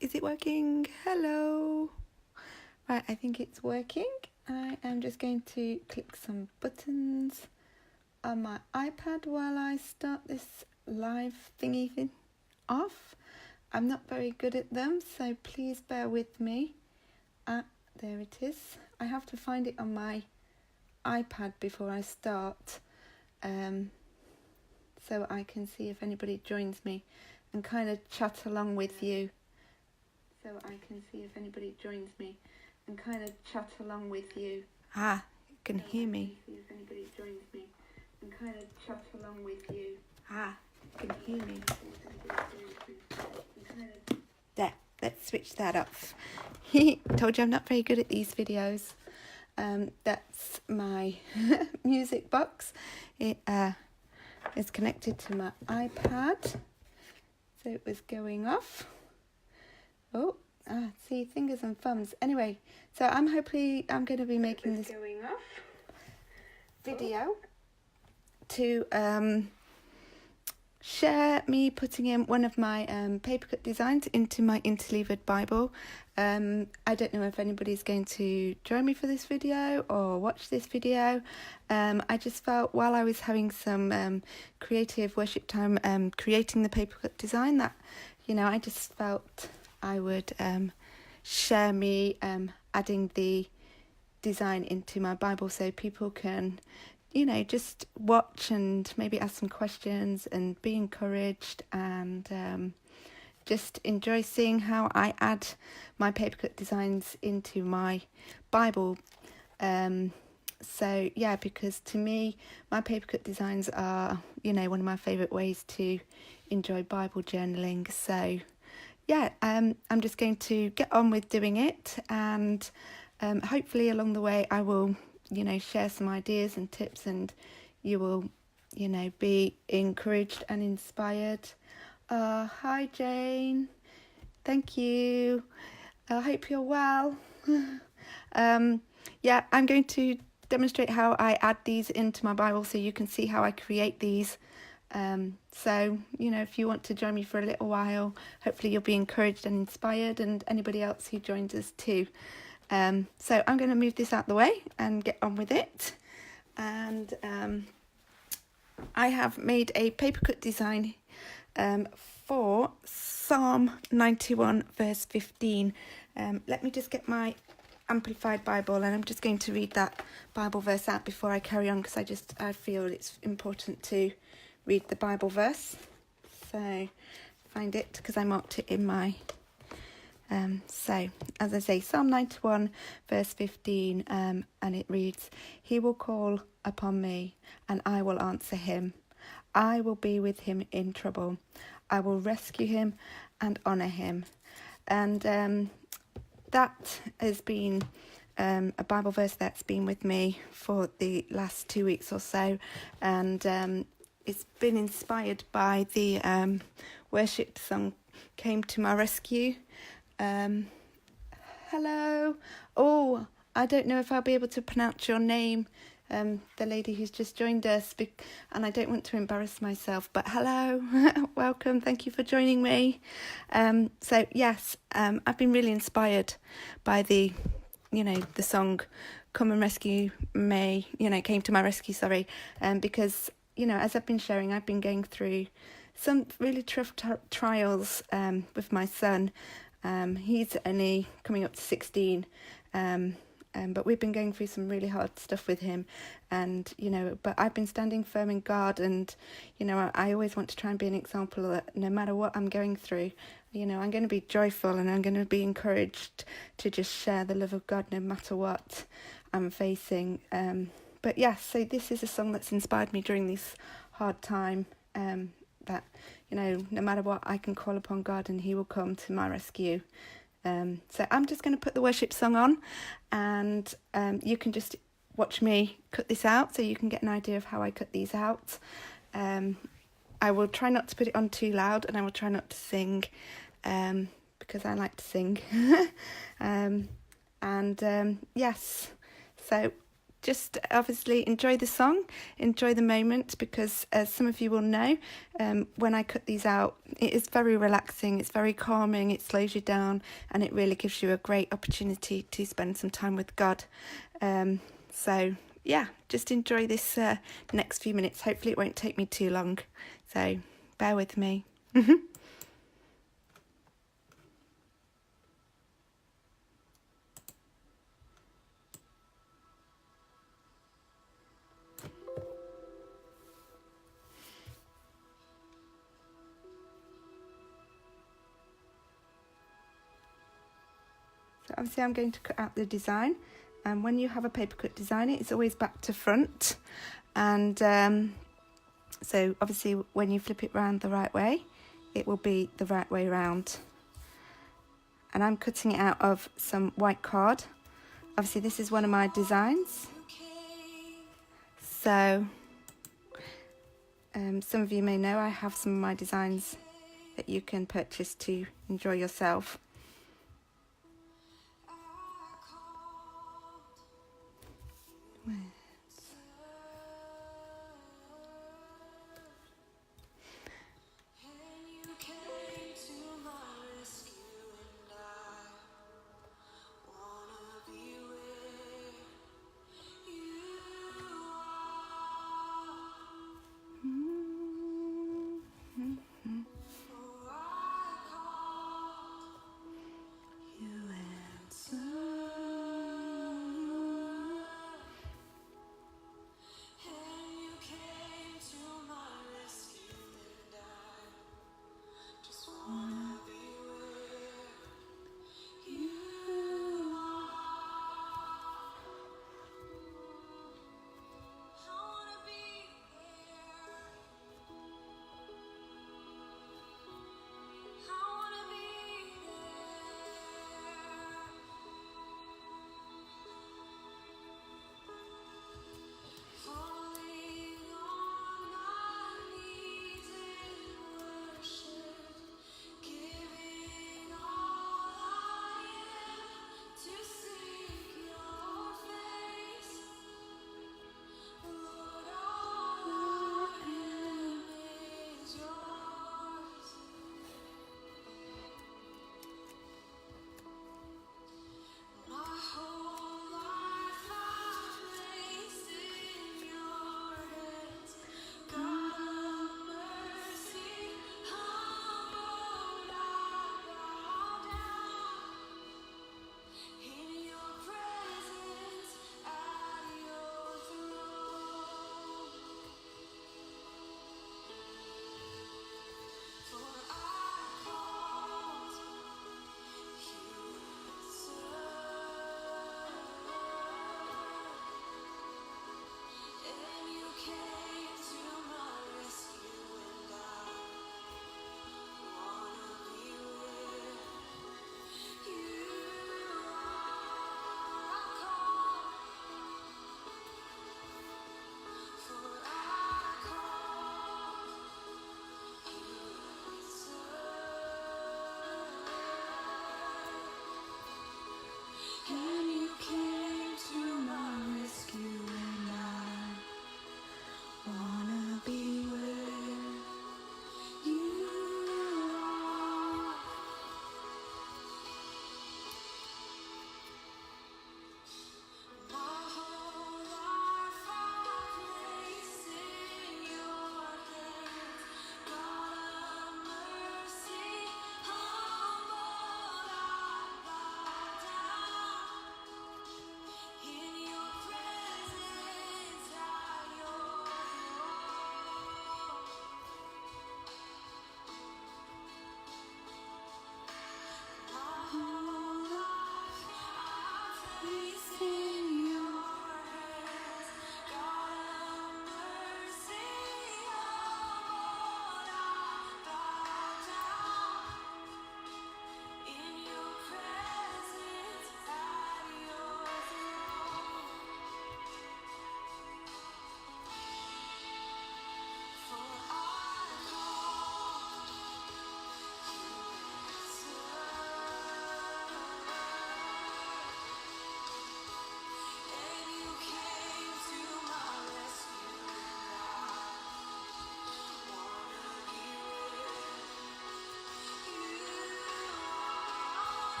Is it working? Hello. Right, I think it's working. I am just going to click some buttons on my iPad while I start this live thingy thing off. I'm not very good at them, so please bear with me. There it is. I have to find it on my iPad before I start, so I can see if anybody joins me and kind of chat along with you. You can hear me. You can hear me. There, let's switch that off. Told you I'm not very good at these videos. That's my music box. It is connected to my iPad, so it was going off. See, fingers and thumbs. Anyway, so I'm going to be making this video to share me putting in one of my Papercut designs into my interleaved Bible. I don't know if anybody's going to join me for this video or watch this video. I just felt while I was having some creative worship time creating the Papercut design that, I just felt I would share me adding the design into my Bible so people can just watch and maybe ask some questions and be encouraged and just enjoy seeing how I add my Papercut designs into my Bible. So yeah, because to me my Papercut designs are one of my favourite ways to enjoy Bible journaling. So yeah, I'm just going to get on with doing it, and hopefully along the way I will share some ideas and tips, and you will be encouraged and inspired. Hi Jane, thank you. I hope you're well. Yeah, I'm going to demonstrate how I add these into my Bible so you can see how I create these. So if you want to join me for a little while, hopefully you'll be encouraged and inspired, and anybody else who joins us too. So I'm going to move this out the way and get on with it. And I have made a Papercut design for Psalm 91 verse 15. Let me just get my Amplified Bible, and I'm just going to read that Bible verse out before I carry on, because I feel it's important to read the Bible verse. So find it, because I marked it in my so as I say, Psalm 91 verse 15, and it reads, "He will call upon me and I will answer him. I will be with him in trouble. I will rescue him and honour him." And that has been a Bible verse that's been with me for the last 2 weeks or so, and it's been inspired by the worship song "Came to My Rescue." Hello. Oh, I don't know if I'll be able to pronounce your name, the lady who's just joined us, and I don't want to embarrass myself, but hello. Welcome, thank you for joining me. So yes, I've been really inspired by the song "Come and Rescue Me," "Came to My Rescue," sorry, because as I've been sharing, I've been going through some really tough trials with my son. He's only coming up to 16, but we've been going through some really hard stuff with him, and but I've been standing firm in God, and I always want to try and be an example that no matter what I'm going through, I'm going to be joyful, and I'm going to be encouraged to just share the love of God no matter what I'm facing. But yes, so this is a song that's inspired me during this hard time, that no matter what, I can call upon God and he will come to my rescue. So I'm just going to put the worship song on, and you can just watch me cut this out so you can get an idea of how I cut these out. I will try not to put it on too loud, and I will try not to sing, because I like to sing. Yes, so just obviously enjoy the song, enjoy the moment, because as some of you will know, when I cut these out, it is very relaxing, it's very calming, it slows you down, and it really gives you a great opportunity to spend some time with God. So yeah, just enjoy this next few minutes. Hopefully it won't take me too long, so bear with me. So obviously I'm going to cut out the design, and when you have a paper cut design, it's always back to front, and so obviously when you flip it round the right way, it will be the right way round. And I'm cutting it out of some white card. Obviously this is one of my designs, so some of you may know I have some of my designs that you can purchase to enjoy yourself.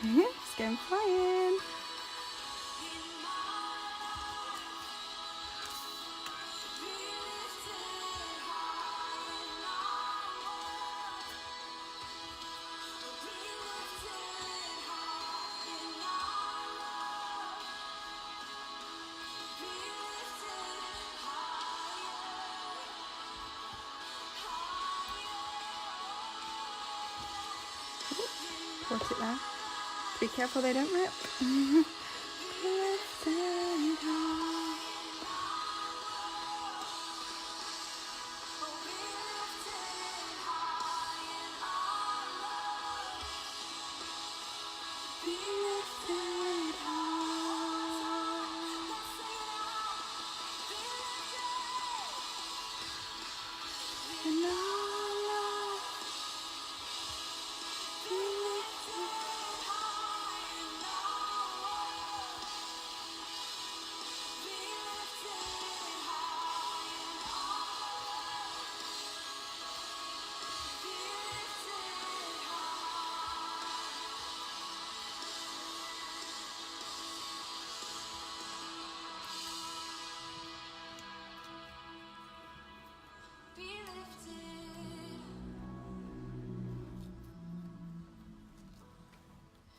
It's going flying. Watch it there. Be careful they don't rip.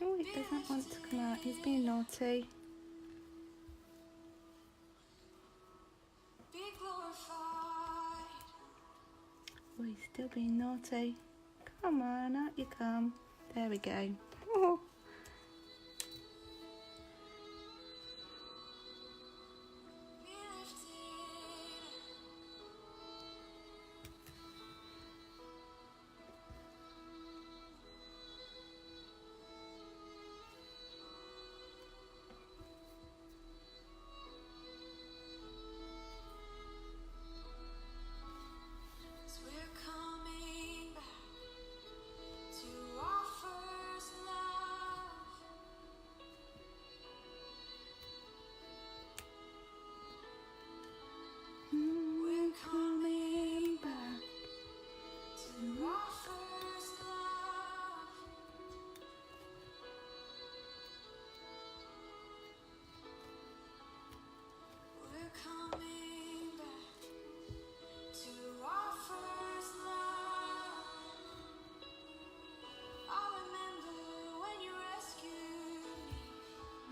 Oh, it doesn't want to come out. He's being naughty. Oh, he's still being naughty. Come on, out you come. There we go. Oh.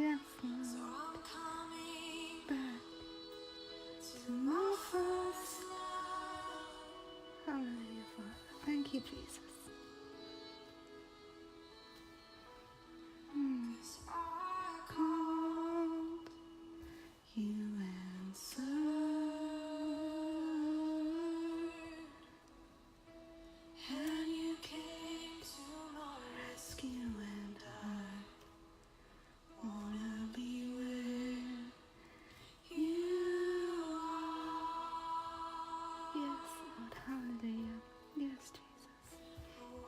Yes, Lord. So I'm coming back to my first love. Hallelujah, Father. Thank you, Jesus. I called, you answered, and you came to my rescue, and I wanna be where you are. Yes, Lord, hallelujah. Yes, Jesus.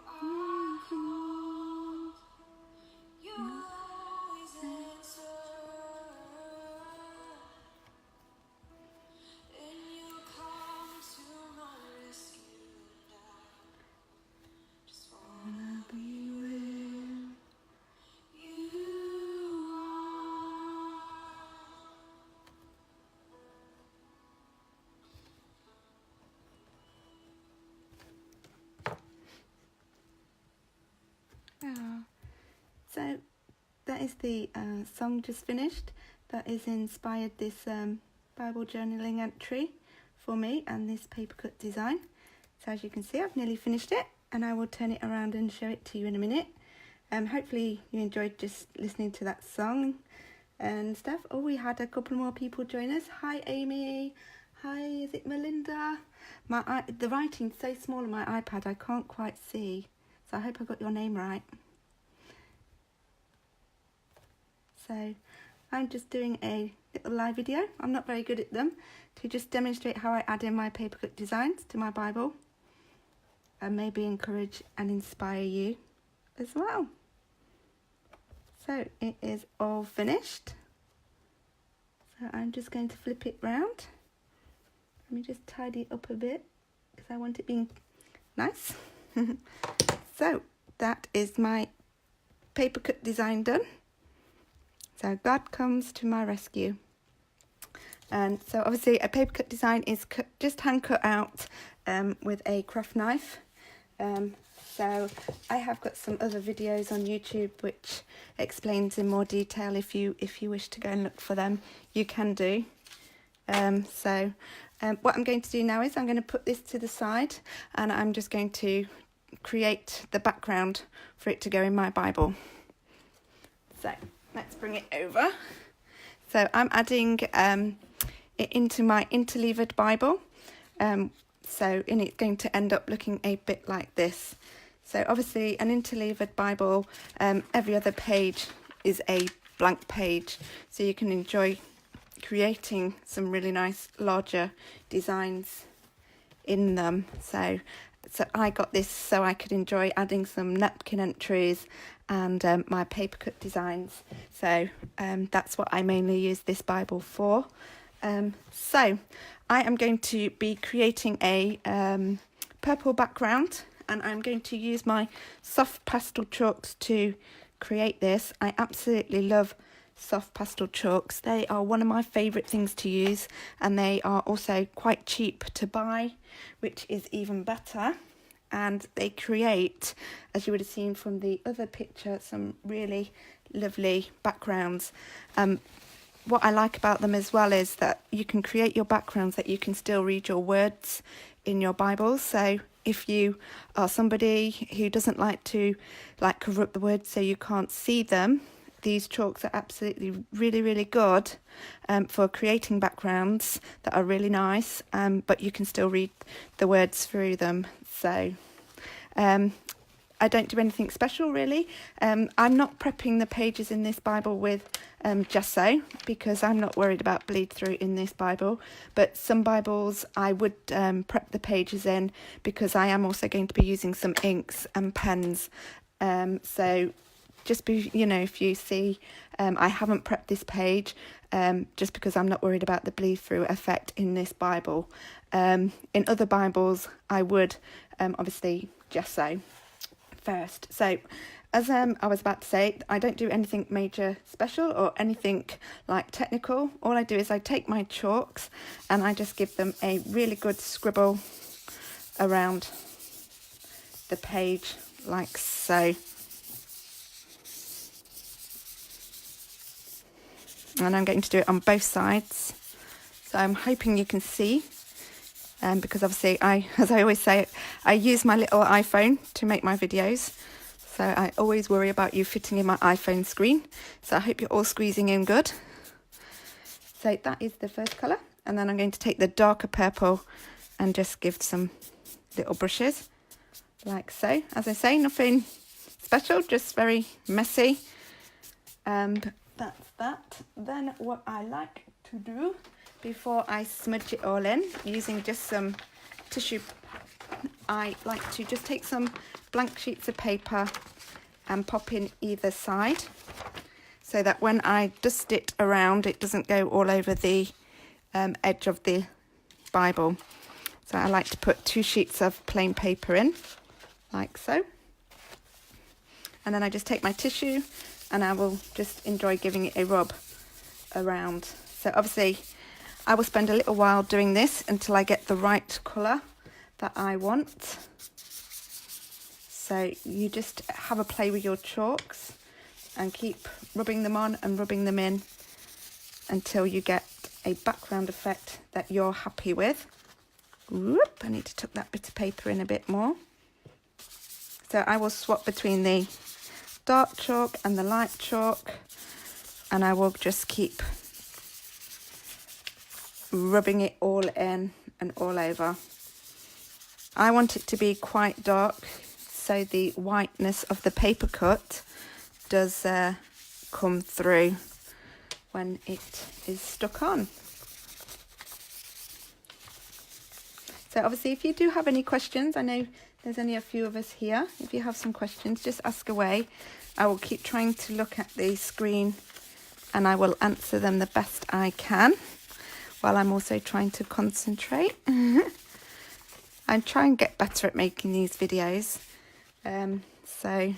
I called, you always answer, and you come to my rescue, and I just wanna be where you are. Oh. So that is the song just finished. That is inspired this Bible journaling entry for me and this Papercut design. So as you can see, I've nearly finished it, and I will turn it around and show it to you in a minute. Hopefully you enjoyed just listening to that song and stuff. Oh, we had a couple more people join us. Hi Amy. Hi, is it Melinda? The writing's so small on my iPad I can't quite see. So I hope I got your name right. So I'm just doing a little live video. I'm not very good at them, to just demonstrate how I add in my Papercut designs to my Bible and maybe encourage and inspire you as well. So it is all finished. So I'm just going to flip it round. Let me just tidy it up a bit because I want it being nice. So that is my Papercut design done. So God comes to my rescue. And so obviously a papercut design is just hand cut out with a craft knife. So I have got some other videos on YouTube which explains in more detail. If you wish to go and look for them, you can do. What I'm going to do now is I'm going to put this to the side, and I'm just going to create the background for it to go in my Bible. So let's bring it over. So I'm adding it into my interleavered Bible. It's going to end up looking a bit like this. So obviously an interleavered Bible, every other page is a blank page, so you can enjoy creating some really nice larger designs in them. So I got this so I could enjoy adding some napkin entries and my papercut designs. So that's what I mainly use this Bible for. So I am going to be creating a purple background, and I'm going to use my soft pastel chalks to create this. I absolutely love soft pastel chalks. They are one of my favourite things to use, and they are also quite cheap to buy, which is even better. And they create, as you would have seen from the other picture, some really lovely backgrounds. What I like about them as well is that you can create your backgrounds that you can still read your words in your Bible. So if you are somebody who doesn't like to cover up the words so you can't see them, these chalks are absolutely really good for creating backgrounds that are really nice, but you can still read the words through them. So I don't do anything special really. I'm not prepping the pages in this Bible with gesso, because I'm not worried about bleed through in this Bible, but some Bibles I would prep the pages in, because I am also going to be using some inks and pens. So just if you see I haven't prepped this page, just because I'm not worried about the bleed through effect in this Bible. In other Bibles I would obviously gesso first. So as I was about to say, I don't do anything major special or anything like technical. All I do is I take my chalks and I just give them a really good scribble around the page like so. And I'm going to do it on both sides. So I'm hoping you can see, because obviously as I always say, I use my little iPhone to make my videos. So I always worry about you fitting in my iPhone screen. So I hope you're all squeezing in good. So that is the first colour. And then I'm going to take the darker purple and just give some little brushes like so. As I say, nothing special, just very messy. That's that. Then what I like to do before I smudge it all in, using just some tissue, I like to just take some blank sheets of paper and pop in either side, so that when I dust it around, it doesn't go all over the edge of the Bible. So I like to put 2 sheets of plain paper in, like so. And then I just take my tissue and I will just enjoy giving it a rub around. So obviously I will spend a little while doing this until I get the right colour that I want. So you just have a play with your chalks and keep rubbing them on and rubbing them in until you get a background effect that you're happy with. Whoop, I need to tuck that bit of paper in a bit more. So I will swap between the dark chalk and the light chalk, and I will just keep rubbing it all in and all over. I want it to be quite dark, so the whiteness of the paper cut does come through when it is stuck on. So obviously if you do have any questions, I know there's only a few of us here. If you have some questions, just ask away. I will keep trying to look at the screen and I will answer them the best I can, while I'm also trying to concentrate. I try and get better at making these videos. So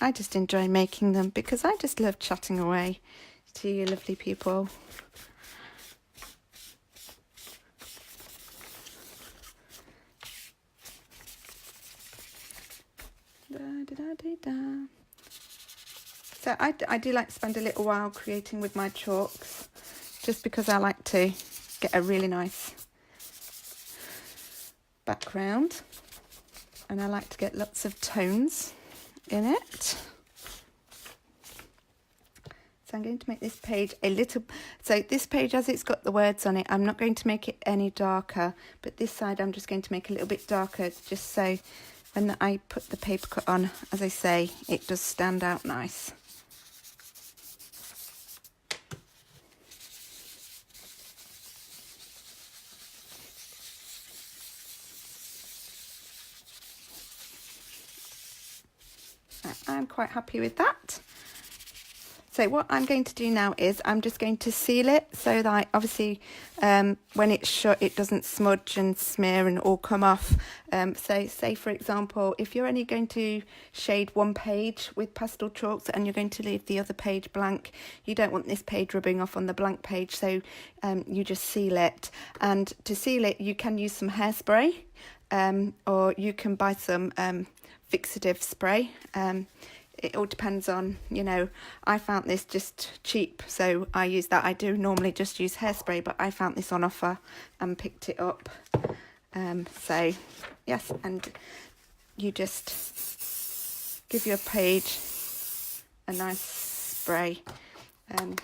I just enjoy making them because I just love chatting away to you lovely people. So I do like to spend a little while creating with my chalks, just because I like to get a really nice background, and I like to get lots of tones in it. So I'm going to make this page a little, so this page, as it's got the words on it, I'm not going to make it any darker, but this side I'm just going to make a little bit darker, just so when I put the paper cut on, as I say, it does stand out nice. I'm quite happy with that. So what I'm going to do now is I'm just going to seal it so that obviously when it's shut it doesn't smudge and smear and all come off. So say for example, if you're only going to shade one page with pastel chalks and you're going to leave the other page blank, you don't want this page rubbing off on the blank page, so you just seal it. And to seal it you can use some hairspray, or you can buy some fixative spray. It all depends on, you know, I found this just cheap, so I use that. I do normally just use hairspray, but I found this on offer and picked it up. So yes, and you just give your page a nice spray. And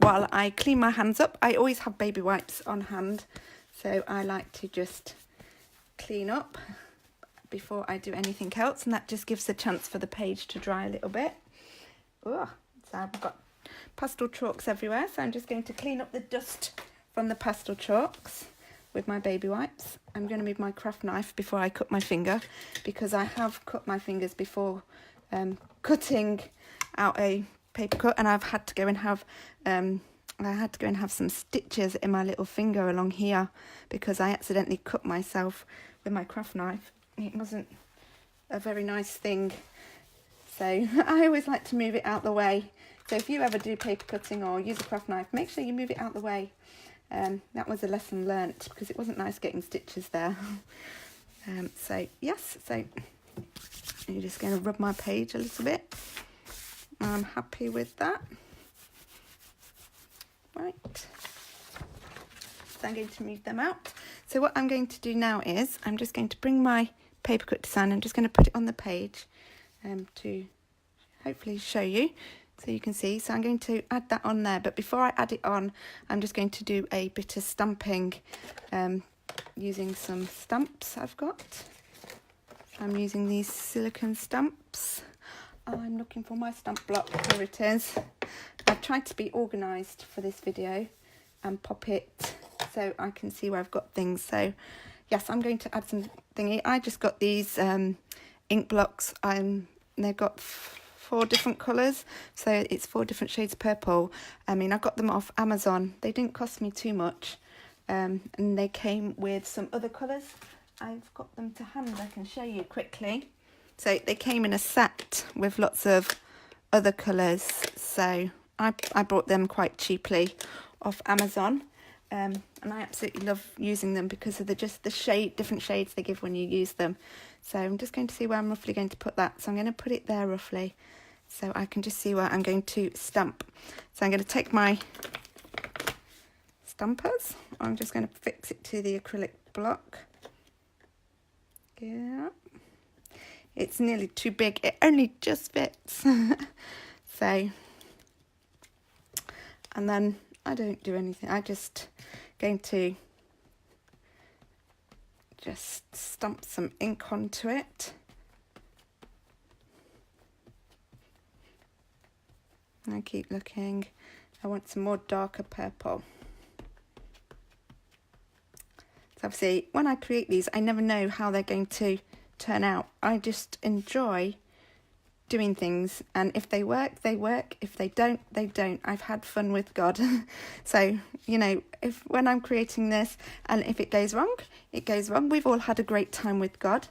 while I clean my hands up, I always have baby wipes on hand, so I like to just clean up before I do anything else, and that just gives a chance for the page to dry a little bit. Ugh. So I've got pastel chalks everywhere, so I'm just going to clean up the dust from the pastel chalks with my baby wipes. I'm going to move my craft knife before I cut my finger, because I have cut my fingers before cutting out a paper cut, and I've had to go and have some stitches in my little finger along here because I accidentally cut myself with my craft knife. It wasn't a very nice thing, so I always like to move it out the way. So if you ever do paper cutting or use a craft knife, make sure you move it out the way. That was a lesson learnt, because it wasn't nice getting stitches there. So yes, so I'm just going to rub my page a little bit. I'm happy with that. Right, so I'm going to move them out. So what I'm going to do now is I'm just going to bring my Papercut design. I'm just going to put it on the page to hopefully show you so you can see. So I'm going to add that on there, but before I add it on, I'm just going to do a bit of stamping using some stamps I've got. I'm using these silicone stamps. I'm looking for my stamp block. Here it is. I've tried to be organised for this video and pop it so I can see where I've got things. So yes, I'm going to add some thingy. I just got these ink blocks. They've got 4 different colours, so it's 4 different shades of purple. I mean, I got them off Amazon. They didn't cost me too much, and they came with some other colours. I've got them to hand. I can show you quickly. So they came in a set with lots of other colours, so I bought them quite cheaply off Amazon. And I absolutely love using them because of the different shades they give when you use them. So I'm just going to see where I'm roughly going to put that. So I'm going to put it there roughly, so I can just see where I'm going to stamp. So I'm going to take my stampers. I'm just going to fix it to the acrylic block. Yeah, it's nearly too big. It only just fits. So, and then I don't do anything. I just going to just stamp some ink onto it. And I keep looking. I want some more darker purple. So obviously, when I create these, I never know how they're going to turn out. I just enjoy doing things, and if they work, they work. If they don't, they don't. I've had fun with God. So, you know, when I'm creating this, and if it goes wrong, it goes wrong. We've all had a great time with God.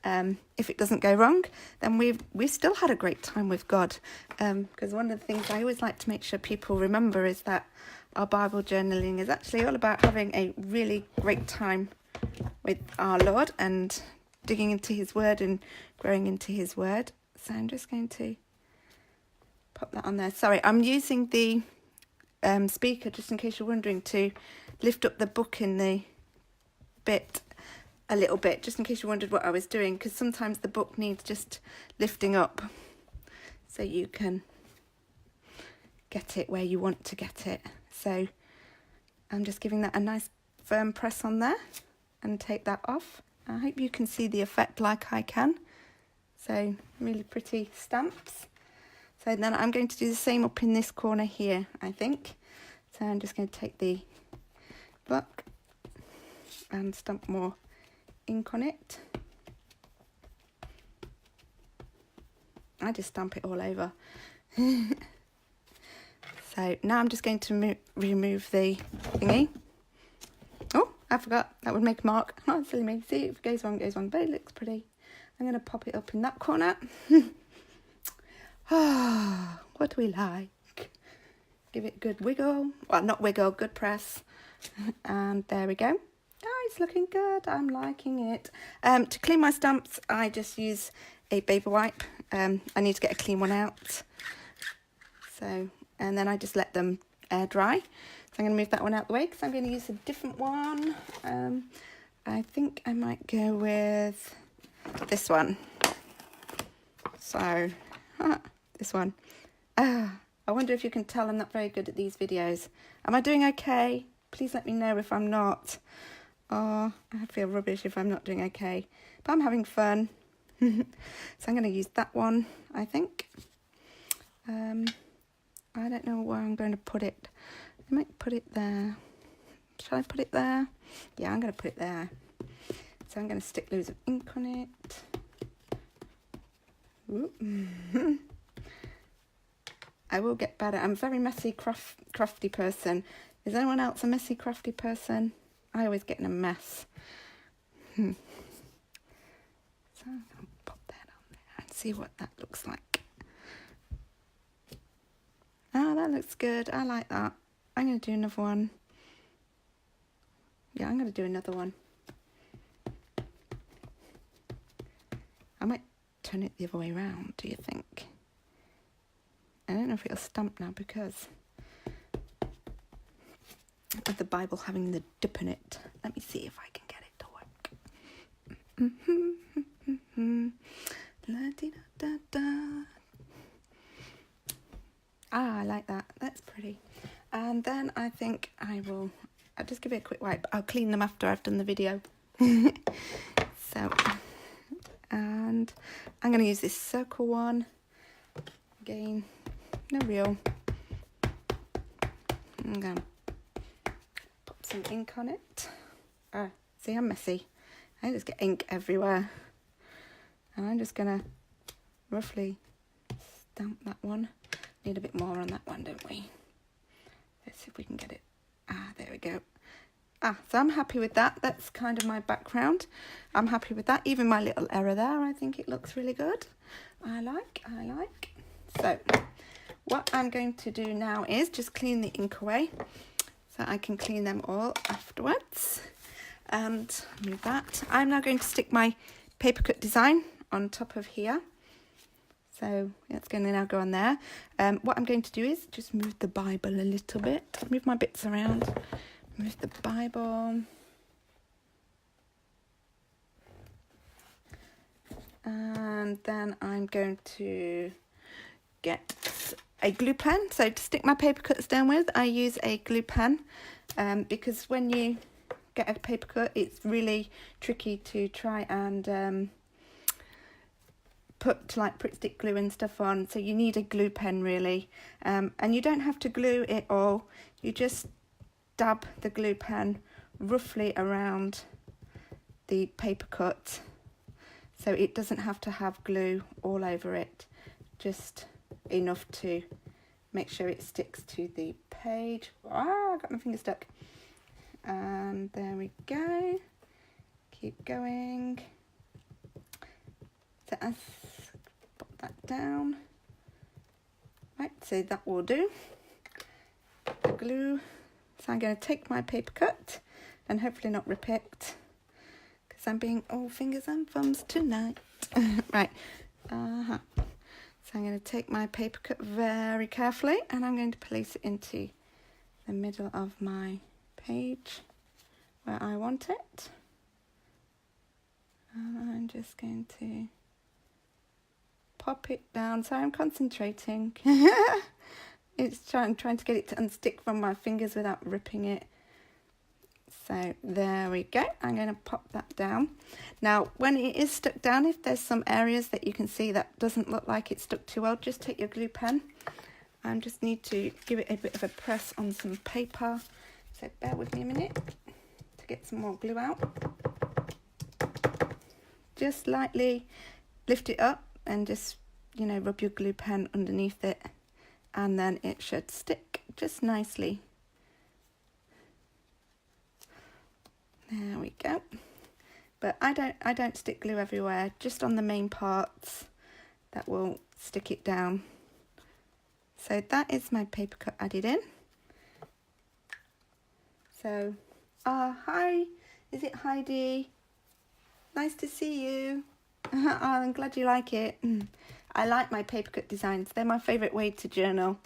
if it doesn't go wrong, then we've still had a great time with God. Because one of the things I always like to make sure people remember is that our Bible journaling is actually all about having a really great time with our Lord and digging into his word and growing into his word. So I'm just going to pop that on there. Sorry, I'm using the speaker, just in case you're wondering, to lift up the book in the bit a little bit, just in case you wondered what I was doing, because sometimes the book needs just lifting up so you can get it where you want to get it. So I'm just giving that a nice firm press on there and take that off. I hope you can see the effect like I can. So really pretty stamps. So then I'm going to do the same up in this corner here, I think. So I'm just going to take the block and stamp more ink on it. I just stamp it all over. So now I'm just going to remove the thingy. Oh, I forgot. That would make a mark. Oh, silly me. See, if it goes wrong, it goes wrong. But it looks pretty. I'm going to pop it up in that corner. Ah, what do we like? Give it a good wiggle. Well, not wiggle, good press. And there we go. Oh, it's looking good. I'm liking it. To clean my stamps, I just use a baby wipe. I need to get a clean one out. So, and then I just let them air dry. So I'm going to move that one out the way because I'm going to use a different one. I think I might go with this one. So, this one. I wonder if you can tell I'm not very good at these videos. Am I doing okay? Please let me know if I'm not. Oh, I feel rubbish if I'm not doing okay. But I'm having fun. So I'm going to use that one, I think. I don't know where I'm going to put it. I might put it there. Shall I put it there? Yeah, I'm going to put it there. So I'm going to stick loads of ink on it. I will get better. I'm a very messy, crafty person. Is anyone else a messy, crafty person? I always get in a mess. So I'm going to pop that on there and see what that looks like. Oh, that looks good. I like that. I'm going to do another one. Yeah, I'm going to do another one. I might turn it the other way around, do you think? I don't know if it'll stamp now because of the Bible having the dip in it. Let me see if I can get it to work. Ah, I like that. That's pretty. And then I think I'll just give it a quick wipe. I'll clean them after I've done the video. So, and I'm going to use this circle one. Again, no real. I'm going to pop some ink on it. See, I'm messy. I just get ink everywhere. And I'm just going to roughly stamp that one. Need a bit more on that one, don't we? Let's see if we can get it. There we go. So I'm happy with that. That's kind of my background. I'm happy with that. Even my little error there, I think it looks really good. I like. So what I'm going to do now is just clean the ink away so I can clean them all afterwards. And move that. I'm now going to stick my Papercut design on top of here. So that's going to now go on there. What I'm going to do is just move the Bible a little bit. Move my bits around. Move the Bible. And then I'm going to get a glue pen. So to stick my paper cuts down with, I use a glue pen. Because when you get a paper cut, it's really tricky to try and put like Pritt stick glue and stuff on, so you need a glue pen really, and you don't have to glue it all. You just dab the glue pen roughly around the paper cut, so it doesn't have to have glue all over it, just enough to make sure it sticks to the page. I got my finger stuck. And there we go. Keep going. let's put that down. Right, so that will do. The glue. So I'm going to take my paper cut and hopefully not rip it, because I'm being all fingers and thumbs tonight. Right. So I'm going to take my paper cut very carefully and I'm going to place it into the middle of my page where I want it. And I'm just going to pop it down. So I'm concentrating. It's trying to get it to unstick from my fingers without ripping it. So there we go. I'm going to pop that down. Now, when it is stuck down, if there's some areas that you can see that doesn't look like it's stuck too well, just take your glue pen and just need to give it a bit of a press on some paper. So bear with me a minute to get some more glue out. Just lightly lift it up and just, you know, rub your glue pen underneath it, and then it should stick just nicely. There we go. But I don't stick glue everywhere, just on the main parts that will stick it down. So that is my paper cut added in. So, hi, is it Heidi? Nice to see you. Oh, I'm glad you like it. I like my paper cut designs. They're my favourite way to journal.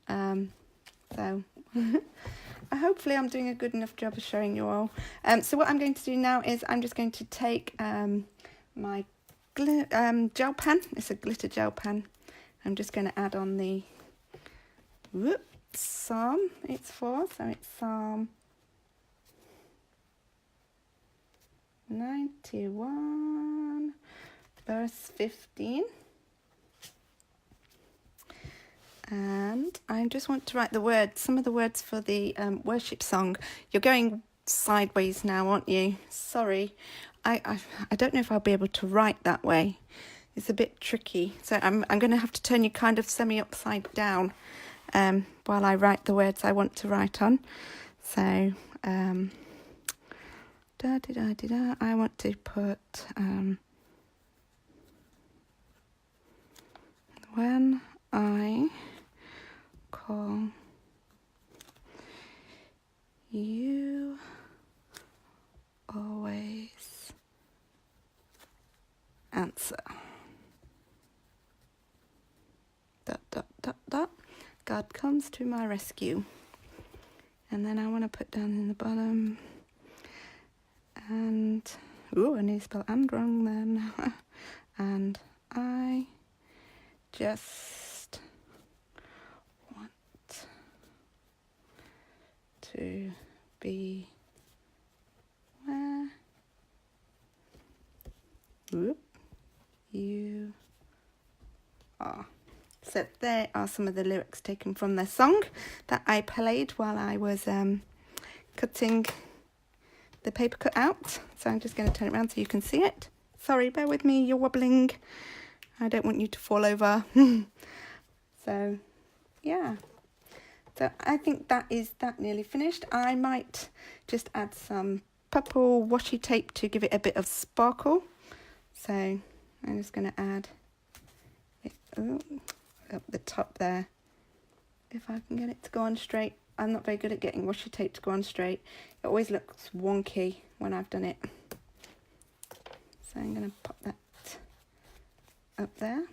So hopefully I'm doing a good enough job of showing you all. So what I'm going to do now is I'm just going to take my gel pen. It's a glitter gel pen. I'm just going to add on the Psalm it's for. So it's Psalm 91 verse 15. And I just want to write the words, some of the words for the worship song. You're going sideways now, aren't you? Sorry, I don't know if I'll be able to write that way. It's a bit tricky. So I'm going to have to turn you kind of semi-upside down while I write the words I want to write on. So, I want to put, when I call you always answer. ... God comes to my rescue. And then I want to put down in the bottom, and I need to spell and wrong then. And I just want to be where you are. So there are some of the lyrics taken from their song that I played while I was cutting the paper cut out. So I'm just going to turn it around so you can see it. Sorry, bear with me, you're wobbling. I don't want you to fall over. So, yeah. So I think that nearly finished. I might just add some purple washi tape to give it a bit of sparkle. So I'm just going to add it up the top there. If I can get it to go on straight. I'm not very good at getting washi tape to go on straight. It always looks wonky when I've done it. So I'm going to pop that up there.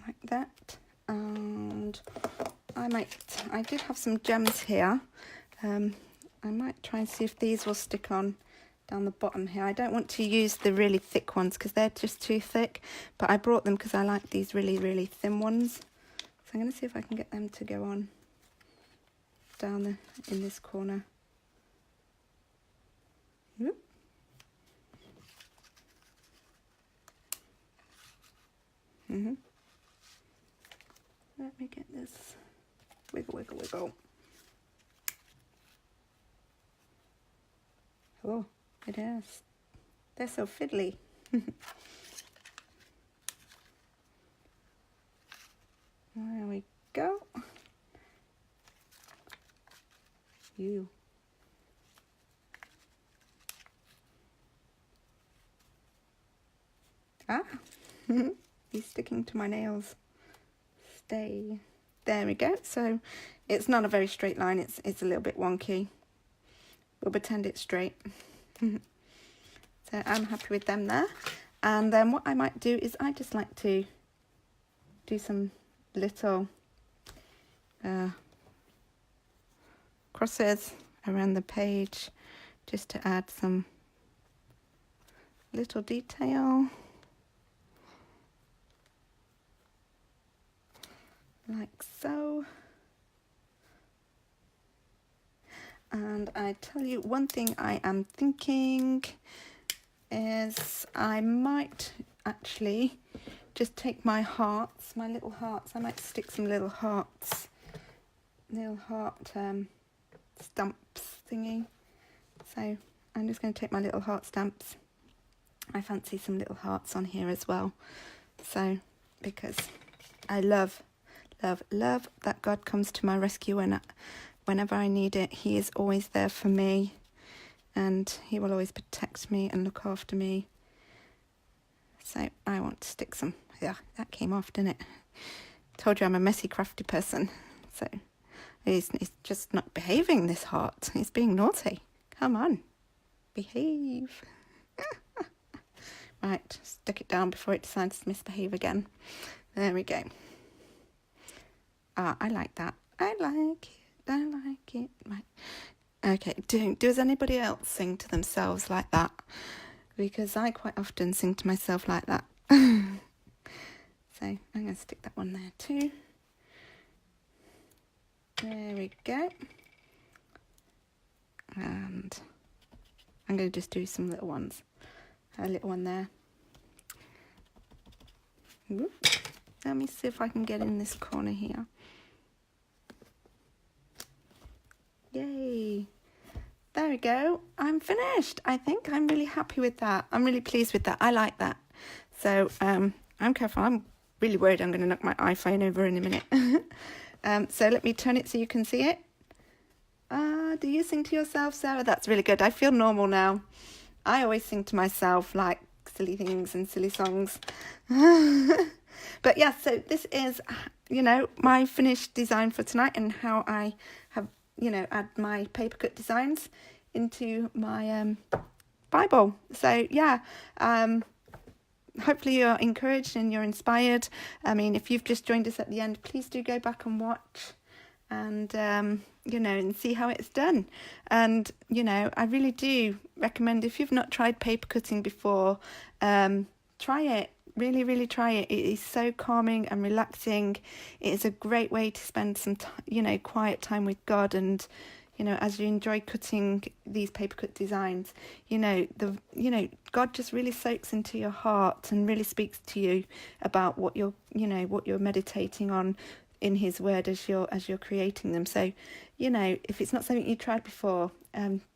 Like that. And I did have some gems here. I might try and see if these will stick on down the bottom here. I don't want to use the really thick ones because they're just too thick, but I brought them because I like these really, really thin ones. So I'm going to see if I can get them to go on down in this corner. Whoop. Let me get this. Wiggle, wiggle, wiggle. Oh, it is. They're so fiddly. There we go. You. He's sticking to my nails. Stay. There we go. So it's not a very straight line. It's a little bit wonky. We'll pretend it's straight. So I'm happy with them there. And then what I might do is I just like to do some little crosses around the page just to add some little detail. Like so. And I tell you, one thing I am thinking is I might actually just take my hearts, my little hearts. I might stick some little hearts, little heart stamps thingy. So I'm just going to take my little heart stamps. I fancy some little hearts on here as well. So because I love that God comes to my rescue whenever I need it. He is always there for me, and he will always protect me and look after me. So I want to stick some. Yeah, that came off, didn't it? Told you I'm a messy, crafty person. So he's just not behaving, this heart. He's being naughty. Come on, behave. Right, stick it down before it decides to misbehave again. There we go. Ah, I like that. I like it. Right. Okay, does anybody else sing to themselves like that? Because I quite often sing to myself like that. So I'm going to stick that one there too. There we go. And I'm going to just do some little ones. A little one there. Whoop. Let me see if I can get in this corner here. Yay. There we go. I'm finished. I think I'm really happy with that. I'm really pleased with that. I like that. So I'm careful. I'm really worried I'm going to knock my iPhone over in a minute. So let me turn it so you can see it. Do you sing to yourself, Sarah? That's really good. I feel normal now. I always sing to myself like silly things and silly songs. But yeah, so this is, my finished design for tonight and how I have, add my Papercut designs into my Bible. So yeah, hopefully you're encouraged and you're inspired. I mean, if you've just joined us at the end, please do go back and watch and, and see how it's done. And, I really do recommend, if you've not tried paper cutting before, try it. Really, really try it. It is so calming and relaxing. It is a great way to spend some quiet time with God. And, as you enjoy cutting these Papercut designs, God just really soaks into your heart and really speaks to you about what you're meditating on in his word as you're creating them. So, if it's not something you tried before,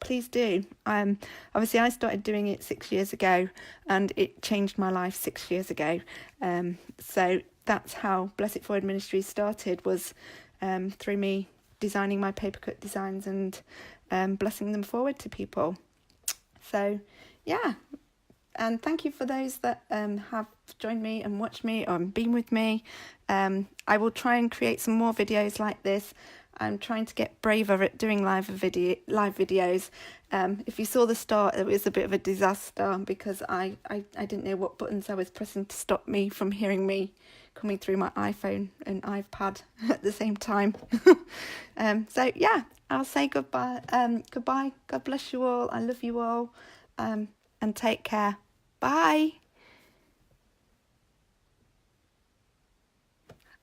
please do. Obviously I started doing it 6 years ago and it changed my life 6 years ago. So that's how Bless It Forward Ministries started, was through me designing my Papercut designs and blessing them forward to people. So yeah, and thank you for those that have joined me and watched me or been with me. I will try and create some more videos like this. I'm trying to get braver at doing live videos. If you saw the start, it was a bit of a disaster because I didn't know what buttons I was pressing to stop me from hearing me coming through my iPhone and iPad at the same time. So yeah, I'll say goodbye. Goodbye. God bless you all. I love you all. And take care. Bye.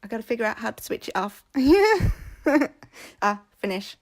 I got to figure out how to switch it off. Finish.